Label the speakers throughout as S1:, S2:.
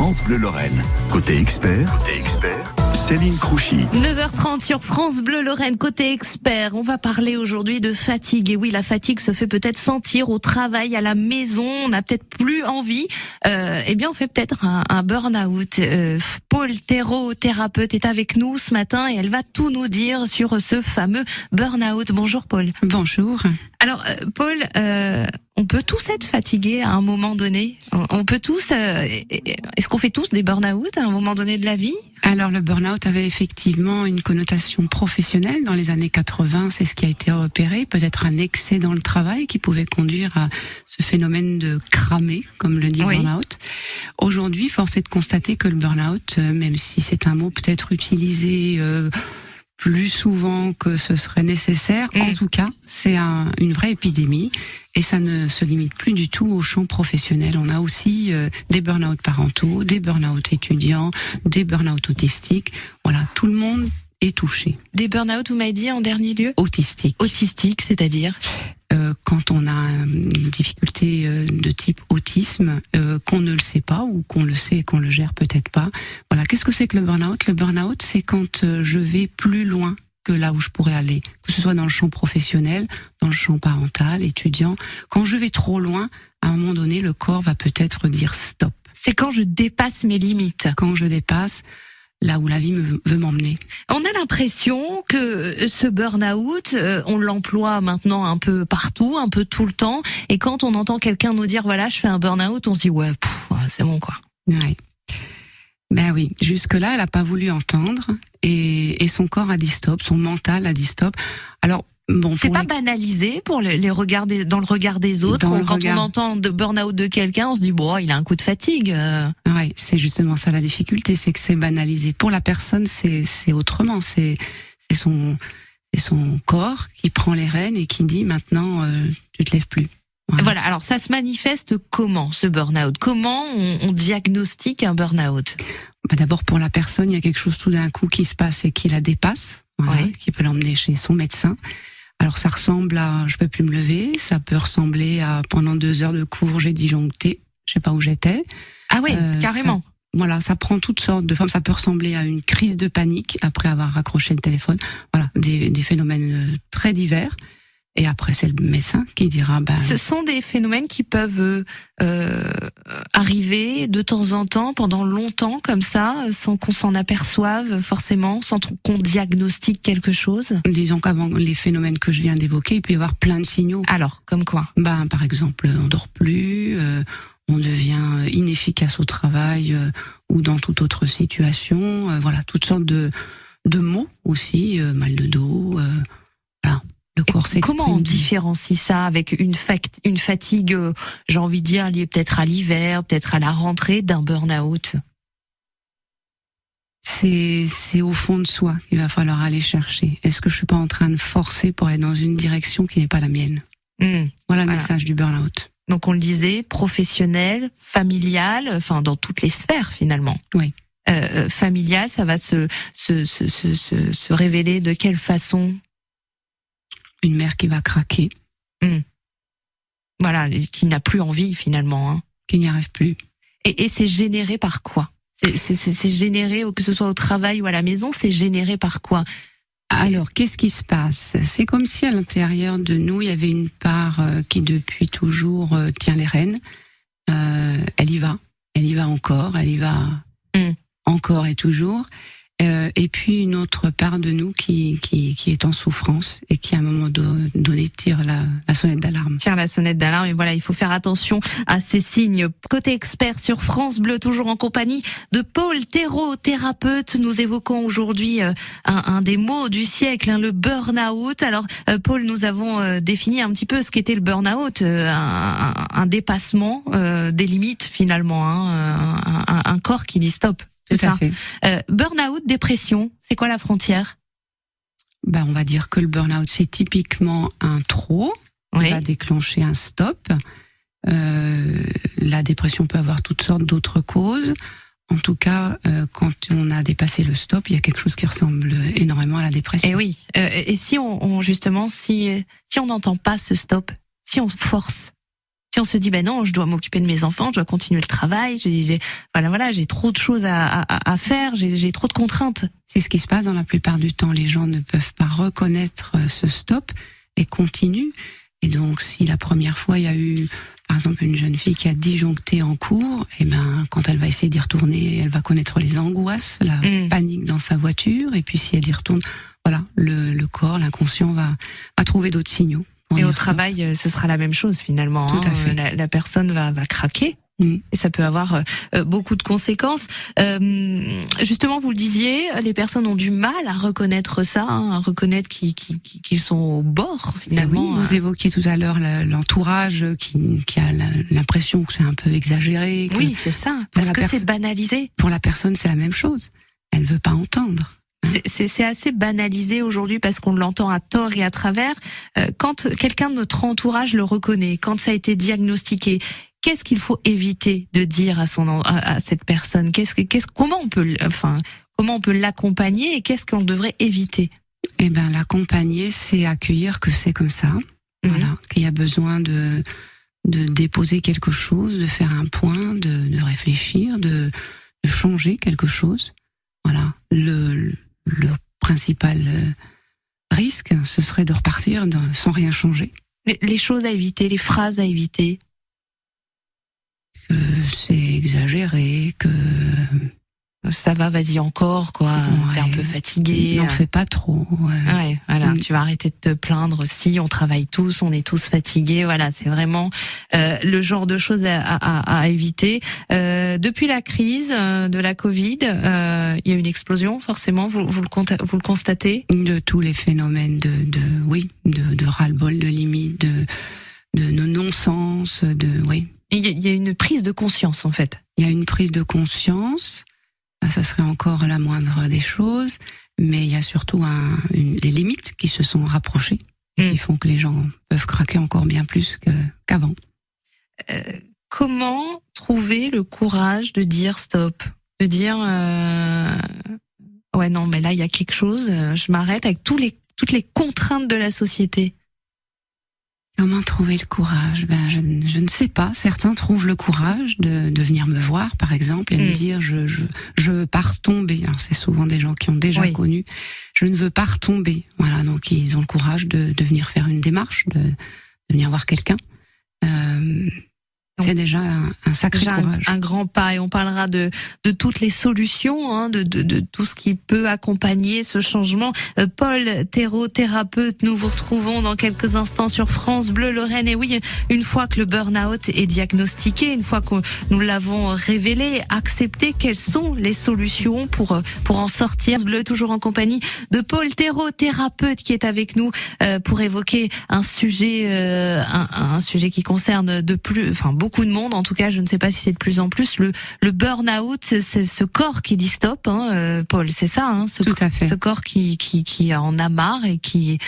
S1: France Bleu Lorraine. Côté expert, Céline Crouchy.
S2: 9h30 sur France Bleu Lorraine, côté expert. On va parler aujourd'hui de fatigue. Et oui, la fatigue se fait peut-être sentir au travail, à la maison. On n'a peut-être plus envie. Eh bien, on fait peut-être un burn-out. Paul Thérault, thérapeute, est avec nous ce matin et elle va tout nous dire sur ce fameux burn-out. Bonjour Paul.
S3: Bonjour.
S2: Alors Paul, on peut tous être fatigués à un moment donné. On peut tous. Est-ce qu'on fait tous des burn-out à un moment donné de la vie?
S3: Alors le burn-out avait effectivement une connotation professionnelle dans les années 80. C'est ce qui a été repéré. Peut-être un excès dans le travail qui pouvait conduire à ce phénomène de cramer, comme le dit burn-out. Aujourd'hui, force est de constater que le burn-out, même si c'est un mot peut-être utilisé plus souvent que ce serait nécessaire. En tout cas, c'est une vraie épidémie et ça ne se limite plus du tout au champ professionnel. On a aussi des burn-out parentaux, des burn-out étudiants, des burn-out autistiques. Voilà, tout le monde est touché.
S2: Des burn-out, vous m'avez dit en dernier lieu?
S3: Autistique.
S2: Autistique, c'est-à-dire
S3: quand on a une difficulté de type autisme, qu'on ne le sait pas ou qu'on le sait et qu'on le gère peut-être pas. Voilà, qu'est-ce que c'est que le burn-out? Le burn-out, c'est quand je vais plus loin que là où je pourrais aller, que ce soit dans le champ professionnel, dans le champ parental, étudiant. Quand je vais trop loin, à un moment donné, le corps va peut-être dire stop.
S2: C'est quand je dépasse mes limites.
S3: Quand je dépasse là où la vie veut m'emmener.
S2: On a l'impression que ce burn-out, on l'emploie maintenant un peu partout, un peu tout le temps. Et quand on entend quelqu'un nous dire, voilà, je fais un burn-out, on se dit, ouais, c'est bon, quoi.
S3: Ouais. Ben oui, jusque-là, elle a pas voulu entendre. Et son corps a dit stop, son mental a dit stop. Alors, bon,
S2: c'est pas banalisé pour les regarder dans le regard des autres. Quand on entend de burn-out de quelqu'un, on se dit bon, il a un coup de fatigue.
S3: Ouais, c'est justement ça la difficulté, c'est que c'est banalisé. Pour la personne, c'est autrement. C'est son corps qui prend les rênes et qui dit maintenant tu te lèves plus.
S2: Voilà. Alors ça se manifeste comment ce burn-out? Comment on diagnostique un burn-out?
S3: D'abord pour la personne, il y a quelque chose tout d'un coup qui se passe et qui la dépasse, qui peut l'emmener chez son médecin. Alors ça ressemble à je peux plus me lever, ça peut ressembler à pendant 2 heures de cours j'ai disjoncté, je sais pas où j'étais.
S2: Ah oui, carrément.
S3: Ça prend toutes sortes de formes. Ça peut ressembler à une crise de panique après avoir raccroché le téléphone. Voilà, des phénomènes très divers. Et après, c'est le médecin qui dira...
S2: Ce sont des phénomènes qui peuvent arriver de temps en temps, pendant longtemps, comme ça, sans qu'on s'en aperçoive forcément, sans qu'on diagnostique quelque chose.
S3: Disons qu'avant les phénomènes que je viens d'évoquer, il peut y avoir plein de signaux.
S2: Alors, comme quoi?
S3: Par exemple, on dort plus, on devient inefficace au travail ou dans toute autre situation. Voilà, toutes sortes de maux aussi, mal de dos, voilà.
S2: Comment on différencie ça avec une fatigue, j'ai envie de dire, liée peut-être à l'hiver, peut-être à la rentrée, d'un burn-out?
S3: C'est au fond de soi qu'il va falloir aller chercher. Est-ce que je suis pas en train de forcer pour aller dans une direction qui n'est pas la mienne? Voilà le message du burn-out.
S2: Donc on le disait, professionnel, familial, enfin dans toutes les sphères finalement.
S3: Oui.
S2: Familial, ça va se révéler de quelle façon?
S3: Une mère qui va craquer.
S2: Voilà, qui n'a plus envie finalement.
S3: Qui n'y arrive plus.
S2: Et c'est généré par quoi? C'est généré, que ce soit au travail ou à la maison, c'est généré par quoi?
S3: Alors, qu'est-ce qui se passe? C'est comme si à l'intérieur de nous, il y avait une part qui depuis toujours tient les rênes. Elle y va encore, elle y va encore et toujours. Et puis une autre part de nous qui est en souffrance et qui à un moment donné tire la sonnette d'alarme.
S2: Tire la sonnette d'alarme, et voilà, il faut faire attention à ces signes. Côté expert sur France Bleu, toujours en compagnie de Paul Thérault, thérapeute. Nous évoquons aujourd'hui un des mots du siècle, le burn-out. Alors Paul, nous avons défini un petit peu ce qu'était le burn-out, un dépassement des limites finalement, un corps qui dit stop. C'est ça. Burn-out, dépression, c'est quoi la frontière?
S3: On va dire que le burn-out, c'est typiquement un trop, qui va déclencher un stop. La dépression peut avoir toutes sortes d'autres causes. En tout cas, quand on a dépassé le stop, il y a quelque chose qui ressemble énormément à la dépression.
S2: Et oui. Et si on justement, si on n'entend pas ce stop, si on force Si on se dit, ben non, je dois m'occuper de mes enfants, je dois continuer le travail, j'ai trop de choses à faire, j'ai trop de contraintes.
S3: C'est ce qui se passe dans la plupart du temps. Les gens ne peuvent pas reconnaître ce stop et continuent. Et donc, si la première fois, il y a eu, par exemple, une jeune fille qui a disjoncté en cours, et ben, quand elle va essayer d'y retourner, elle va connaître les angoisses, la panique dans sa voiture. Et puis, si elle y retourne, voilà, le corps, l'inconscient va trouver d'autres signaux.
S2: Et au travail, ce sera la même chose finalement.
S3: Tout à fait.
S2: La personne va craquer. Et ça peut avoir beaucoup de conséquences. Justement, vous le disiez, les personnes ont du mal à reconnaître ça, à reconnaître qu'ils sont au bord finalement.
S3: Oui, vous évoquiez tout à l'heure l'entourage qui a l'impression que c'est un peu exagéré.
S2: Oui, c'est ça, parce que c'est banalisé.
S3: Pour la personne, c'est la même chose. Elle veut pas entendre.
S2: C'est assez banalisé aujourd'hui parce qu'on l'entend à tort et à travers. Quand quelqu'un de notre entourage le reconnaît, quand ça a été diagnostiqué, qu'est-ce qu'il faut éviter de dire à cette personne? Comment on peut l'accompagner et qu'est-ce qu'on devrait éviter?
S3: Eh ben, l'accompagner, c'est accueillir que c'est comme ça. Voilà, qu'il y a besoin de déposer quelque chose, de faire un point, de réfléchir, de changer quelque chose. Voilà, le principal risque, ce serait de repartir sans rien changer.
S2: Les choses à éviter, les phrases à éviter.
S3: Que c'est exagéré, que
S2: ça va, vas-y encore, quoi. Ouais. T'es un peu fatigué.
S3: N'en fais pas trop.
S2: Ouais, voilà. Tu vas arrêter de te plaindre aussi. On travaille tous, on est tous fatigués. Voilà, c'est vraiment le genre de choses à éviter. Depuis la crise de la Covid, il y a une explosion, forcément. Vous le constatez.
S3: De tous les phénomènes de ras-le-bol, de limite, de non-sens, oui.
S2: Il y a une prise de conscience, en fait.
S3: Il y a une prise de conscience. Ça serait encore la moindre des choses, mais il y a surtout des limites qui se sont rapprochées et qui font que les gens peuvent craquer encore bien plus qu'avant.
S2: Comment trouver le courage de dire stop, de dire ouais non mais là il y a quelque chose, je m'arrête avec toutes les contraintes de la société.
S3: Comment trouver le courage? Je ne sais pas. Certains trouvent le courage de venir me voir, par exemple, et me dire je veux pas retomber. Alors c'est souvent des gens qui ont déjà connu. Je ne veux pas retomber. Voilà, donc ils ont le courage de venir faire une démarche, de venir voir quelqu'un. C'est déjà un sacré courage.
S2: Un grand pas, et on parlera de toutes les solutions, de tout ce qui peut accompagner ce changement. Paul Thérault, thérapeute, nous vous retrouvons dans quelques instants sur France Bleu Lorraine. Et oui, une fois que le burn-out est diagnostiqué, une fois que nous l'avons révélé, accepté, quelles sont les solutions pour en sortir? Bleu, toujours en compagnie de Paul Thérault, thérapeute, qui est avec nous pour évoquer un sujet qui concerne beaucoup de monde, en tout cas, je ne sais pas si c'est de plus en plus, le burn-out, c'est ce corps qui dit stop, Paul, c'est ça,
S3: tout à fait.
S2: Ce corps qui en a marre et qui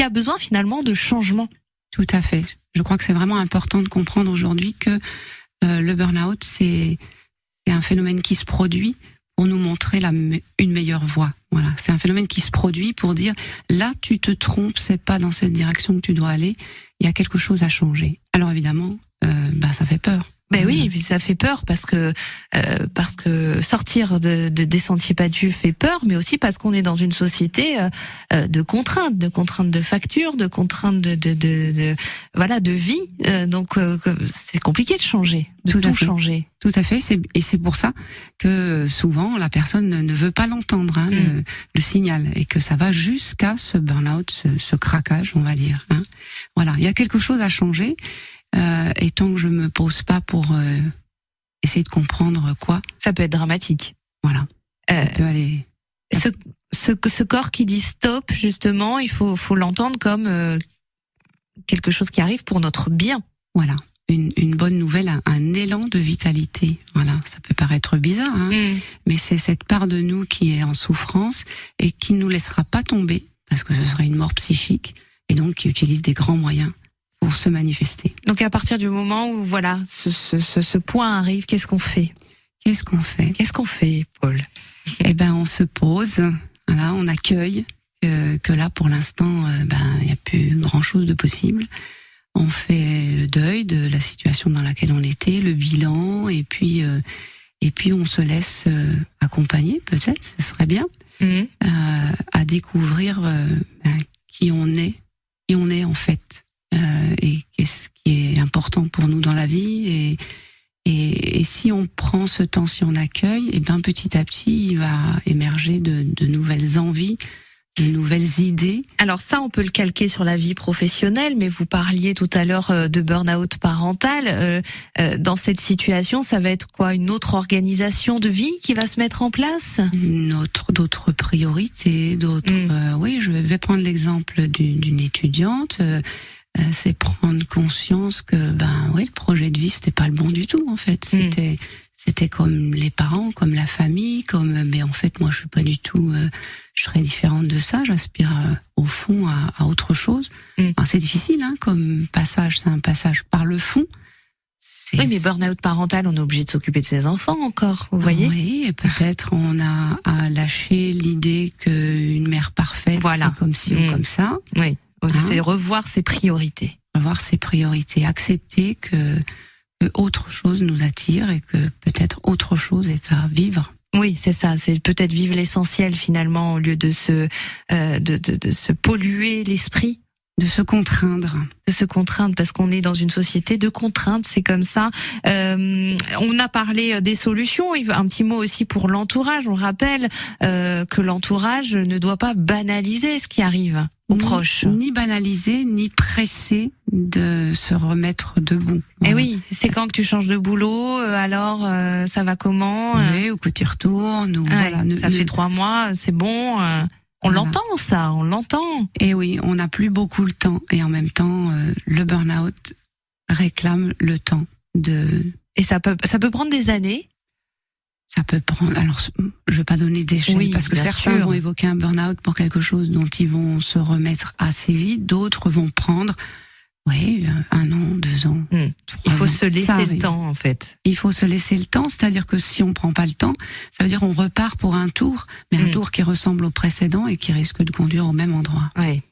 S2: a besoin finalement de changement.
S3: Tout à fait. Je crois que c'est vraiment important de comprendre aujourd'hui que le burn-out, c'est un phénomène qui se produit pour nous montrer une meilleure voie. Voilà, c'est un phénomène qui se produit pour dire là, tu te trompes, c'est pas dans cette direction que tu dois aller. Il y a quelque chose à changer. Alors évidemment, ça fait peur.
S2: Ben oui, puis ça fait peur parce que sortir des sentiers battus fait peur, mais aussi parce qu'on est dans une société de contraintes de factures, de contraintes de vie. Donc c'est compliqué de changer, de tout changer.
S3: Tout à fait, et c'est pour ça que souvent la personne ne veut pas l'entendre, le signal, et que ça va jusqu'à ce burn-out, ce craquage, on va dire. Voilà, il y a quelque chose à changer. Et tant que je me pose pas pour essayer de comprendre quoi,
S2: ça peut être dramatique.
S3: Voilà. Ça peut aller.
S2: Ce corps qui dit stop, justement, il faut l'entendre comme quelque chose qui arrive pour notre bien.
S3: Voilà. Une bonne nouvelle, un élan de vitalité. Voilà. Ça peut paraître bizarre, mais c'est cette part de nous qui est en souffrance et qui ne nous laissera pas tomber, parce que ce serait une mort psychique, et donc qui utilise des grands moyens pour se manifester.
S2: Donc à partir du moment où ce point arrive, qu'est-ce qu'on fait? Qu'est-ce qu'on fait, Paul?
S3: Eh ben, on se pose, voilà, on accueille que là pour l'instant, il n'y a plus grand chose de possible. on fait le deuil de la situation dans laquelle on était, le bilan, et puis on se laisse accompagner, peut-être, ce serait bien, à découvrir qui on est en fait, et qu'est-ce qui est important pour nous dans la vie, et si on prend ce temps, si on accueille, et ben petit à petit, il va émerger de nouvelles envies, de nouvelles idées.
S2: Alors ça, on peut le calquer sur la vie professionnelle, mais vous parliez tout à l'heure de burn-out parental. Dans cette situation, ça va être quoi? Une autre organisation de vie qui va se mettre en place?
S3: D'autres priorités, oui, je vais prendre l'exemple d'une étudiante. C'est prendre conscience que le projet de vie c'était pas le bon du tout en fait. C'était comme les parents, comme la famille, mais en fait moi je suis pas du tout, je serais différente de ça. J'aspire au fond à autre chose. Enfin, c'est difficile comme passage, c'est un passage par le fond.
S2: Oui, mais burn-out parental, on est obligé de s'occuper de ses enfants encore, vous voyez.
S3: Oui, et peut-être on a à lâcher l'idée qu'une mère parfaite, c'est comme ci ou comme ça.
S2: Oui. C'est revoir ses priorités.
S3: Revoir ses priorités, accepter que autre chose nous attire et que peut-être autre chose est à vivre.
S2: Oui, c'est ça. C'est peut-être vivre l'essentiel finalement au lieu de se polluer l'esprit.
S3: De se contraindre.
S2: De se contraindre parce qu'on est dans une société de contraintes, c'est comme ça. On a parlé des solutions, un petit mot aussi pour l'entourage. On rappelle que l'entourage ne doit pas banaliser ce qui arrive aux proches.
S3: Ni banaliser, ni presser de se remettre debout.
S2: Et oui, c'est quand que tu changes de boulot, alors ça va comment?
S3: Oui, ou que tu retournes.
S2: Ça fait 3 mois, c'est bon. On l'entend ça, on l'entend.
S3: Et oui, on n'a plus beaucoup le temps. Et en même temps, le burn-out réclame le temps
S2: Et ça peut prendre des années.
S3: Ça peut prendre. Alors, je vais pas donner d'échelle parce que certains vont évoquer un burn-out pour quelque chose dont ils vont se remettre assez vite. D'autres vont prendre, 1 an, 2 ans.
S2: Il faut se laisser le temps, en fait.
S3: Il faut se laisser le temps, c'est-à-dire que si on prend pas le temps, ça veut dire on repart pour un tour, mais un tour qui ressemble au précédent et qui risque de conduire au même endroit.
S2: Oui.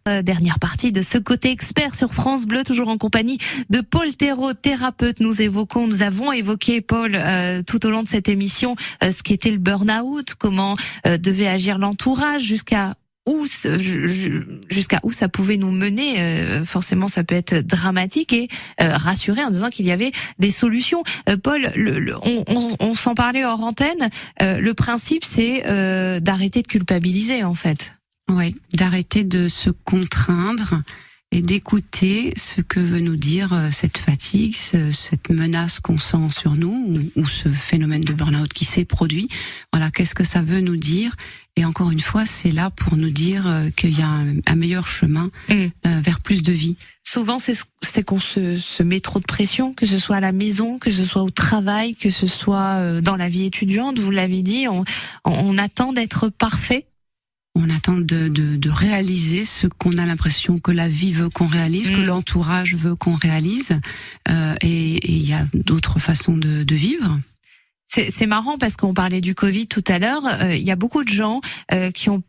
S2: Dernière partie de ce côté expert sur France Bleu, toujours en compagnie de Paul Thérault, thérapeute. Nous avons évoqué, Paul, tout au long de cette émission, ce qu'était le burn-out, comment devait agir l'entourage, jusqu'à où ça pouvait nous mener. Forcément, ça peut être dramatique, et rassurer en disant qu'il y avait des solutions. Paul, on s'en parlait hors antenne. Le principe, c'est d'arrêter de culpabiliser, en fait.
S3: Oui, d'arrêter de se contraindre et d'écouter ce que veut nous dire cette fatigue, cette menace qu'on sent sur nous, ou ce phénomène de burn-out qui s'est produit. Voilà, qu'est-ce que ça veut nous dire? Et encore une fois, c'est là pour nous dire qu'il y a un meilleur chemin vers plus de vie.
S2: Souvent, c'est qu'on se met trop de pression, que ce soit à la maison, que ce soit au travail, que ce soit dans la vie étudiante. Vous l'avez dit, on attend d'être parfait.
S3: On attend de réaliser ce qu'on a l'impression que la vie veut qu'on réalise, que l'entourage veut qu'on réalise, et il y a d'autres façons de vivre.
S2: C'est marrant parce qu'on parlait du Covid tout à l'heure. Il y a beaucoup de gens qui ont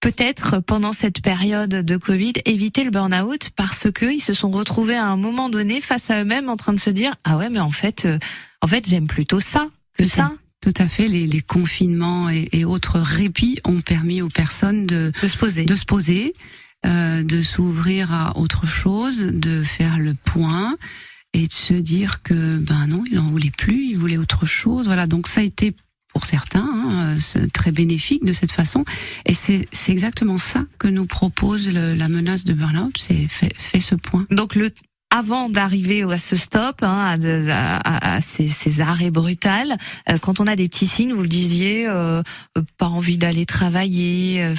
S2: peut-être pendant cette période de Covid évité le burn-out parce que ils se sont retrouvés à un moment donné face à eux-mêmes en train de se dire mais en fait j'aime plutôt ça que ça.
S3: Tout à fait, les confinements et autres répits ont permis aux personnes de se poser, de s'ouvrir à autre chose, de faire le point et de se dire que non, il n'en voulait plus, il voulait autre chose. Voilà, donc ça a été pour certains très bénéfique de cette façon, et c'est exactement ça que nous propose la menace de burn-out, c'est fait ce point.
S2: Donc avant d'arriver à ce stop, à ces arrêts brutals, quand on a des petits signes, vous le disiez, pas envie d'aller travailler,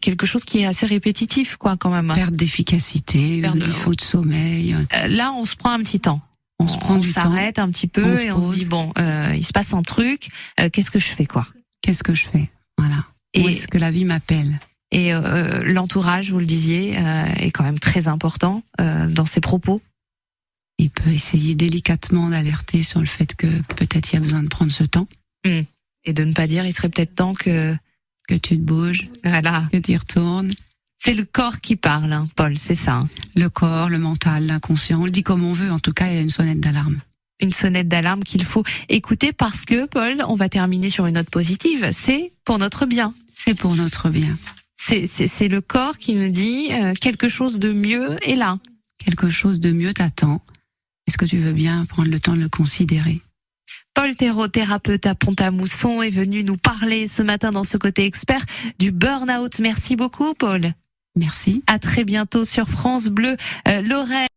S2: quelque chose qui est assez répétitif, quoi, quand même.
S3: Perte d'efficacité, défaut de sommeil.
S2: Là, on se prend un petit temps. On s'arrête un petit peu et on se dit il se passe un truc. Qu'est-ce que je fais, quoi?
S3: Qu'est-ce que je fais? Voilà. Où est-ce que la vie m'appelle?
S2: Et l'entourage, vous le disiez, est quand même très important dans ses propos.
S3: Il peut essayer délicatement d'alerter sur le fait que peut-être il y a besoin de prendre ce temps.
S2: Et de ne pas dire, il serait peut-être temps que
S3: tu te bouges,
S2: voilà,
S3: que tu y retournes.
S2: C'est le corps qui parle, hein, Paul, c'est ça. Hein.
S3: Le corps, le mental, l'inconscient, on le dit comme on veut, en tout cas, il y a une sonnette d'alarme.
S2: Une sonnette d'alarme qu'il faut écouter parce que, Paul, on va terminer sur une note positive, c'est pour notre bien.
S3: C'est pour notre bien.
S2: C'est le corps qui nous dit quelque chose de mieux est là.
S3: Quelque chose de mieux t'attend. Est-ce que tu veux bien prendre le temps de le considérer?
S2: Paul Thérault, thérapeute à Pont-à-Mousson, est venu nous parler ce matin dans ce côté expert du burn-out. Merci beaucoup, Paul.
S3: Merci.
S2: À très bientôt sur France Bleu Lorraine.